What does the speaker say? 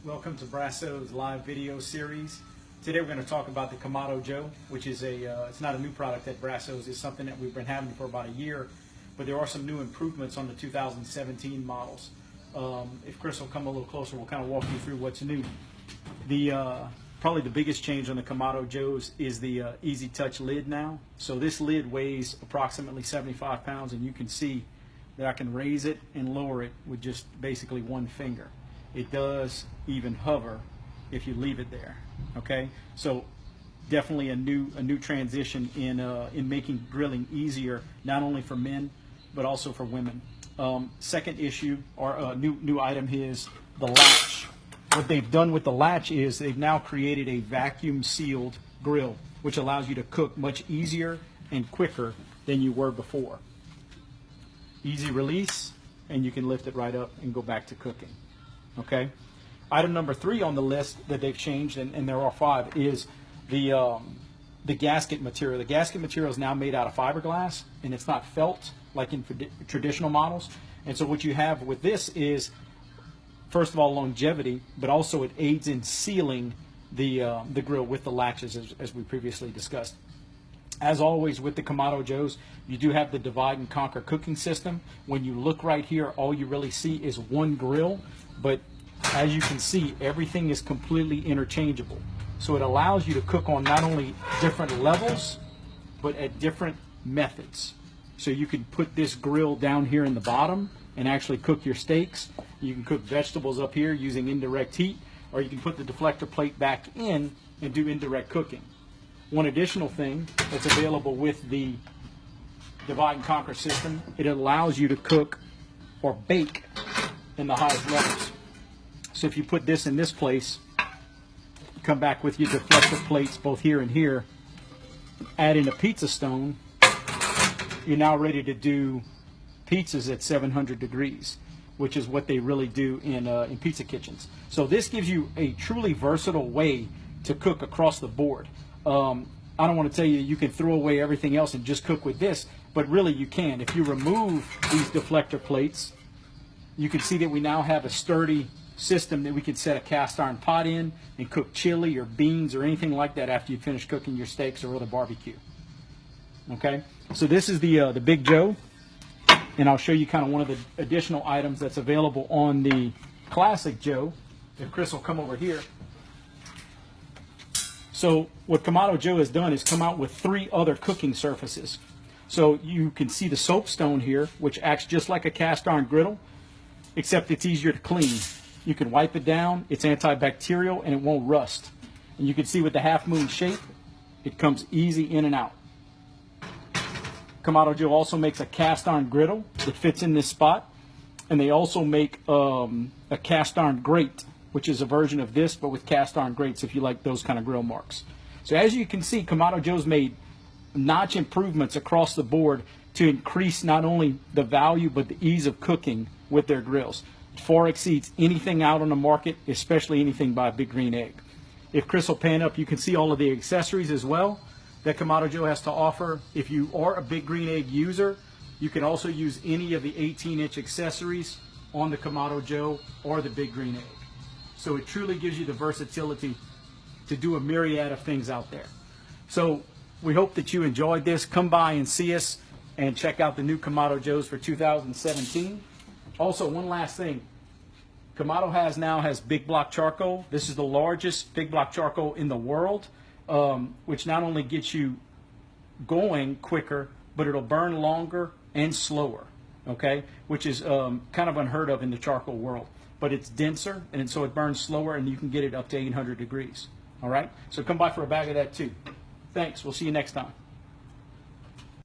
Welcome to Brasso's live video series. Today we're going to talk about the Kamado Joe, which is it's not a new product at Brasso's. It's something that we've been having for about a year, but there are some new improvements on the 2017 models. If Chris will come a little closer, we'll kind of walk you through what's new. Probably the biggest change on the Kamado Joes is the Easy Touch lid now. So this lid weighs approximately 75 pounds, and you can see that I can raise it and lower it with just basically one finger. It does even hover if you leave it there. Okay, so definitely a new transition in making grilling easier, not only for men but also for women. Second issue or new item is the latch. What they've done with the latch is they've now created a vacuum sealed grill, which allows you to cook much easier and quicker than you were before. Easy release, and you can lift it right up and go back to cooking. Okay. Item number 3 on the list that they've changed, and there are 5, is the gasket material. The gasket material is now made out of fiberglass, and it's not felt like in traditional models. And so what you have with this is, first of all, longevity, but also it aids in sealing the grill with the latches, as we previously discussed. As always with the Kamado Joes, you do have the divide and conquer cooking system. When you look right here, all you really see is one grill, but as you can see, everything is completely interchangeable. So it allows you to cook on not only different levels, but at different methods. So you can put this grill down here in the bottom and actually cook your steaks. You can cook vegetables up here using indirect heat, or you can put the deflector plate back in and do indirect cooking. One additional thing that's available with the divide and conquer system, it allows you to cook or bake in the highest levels. So if you put this in this place, come back with your deflector plates both here and here, add in a pizza stone, you're now ready to do pizzas at 700 degrees, which is what they really do in pizza kitchens. So this gives you a truly versatile way to cook across the board. I don't want to tell you you can throw away everything else and just cook with this, but really you can. If you remove these deflector plates, you can see that we now have a sturdy system that we can set a cast iron pot in and cook chili or beans or anything like that after you finish cooking your steaks or other barbecue. Okay, so this is the Big Joe, and I'll show you kind of one of the additional items that's available on the Classic Joe. If Chris will come over here. So what Kamado Joe has done is come out with 3 other cooking surfaces. So you can see the soapstone here, which acts just like a cast iron griddle, except it's easier to clean. You can wipe it down, it's antibacterial, and it won't rust. And you can see with the half moon shape, it comes easy in and out. Kamado Joe also makes a cast iron griddle that fits in this spot, and they also make a cast iron grate, which is a version of this, but with cast iron grates if you like those kind of grill marks. So as you can see, Kamado Joe's made notch improvements across the board to increase not only the value, but the ease of cooking with their grills. It far exceeds anything out on the market, especially anything by Big Green Egg. If Chris will pan up, you can see all of the accessories as well that Kamado Joe has to offer. If you are a Big Green Egg user, you can also use any of the 18-inch accessories on the Kamado Joe or the Big Green Egg. So it truly gives you the versatility to do a myriad of things out there. So we hope that you enjoyed this. Come by and see us and check out the new Kamado Joes for 2017. Also, one last thing. Kamado now has big block charcoal. This is the largest big block charcoal in the world, which not only gets you going quicker, but it'll burn longer and slower, okay? Which is kind of unheard of in the charcoal world. But it's denser, and so it burns slower, and you can get it up to 800 degrees. All right? So come by for a bag of that too. Thanks. We'll see you next time.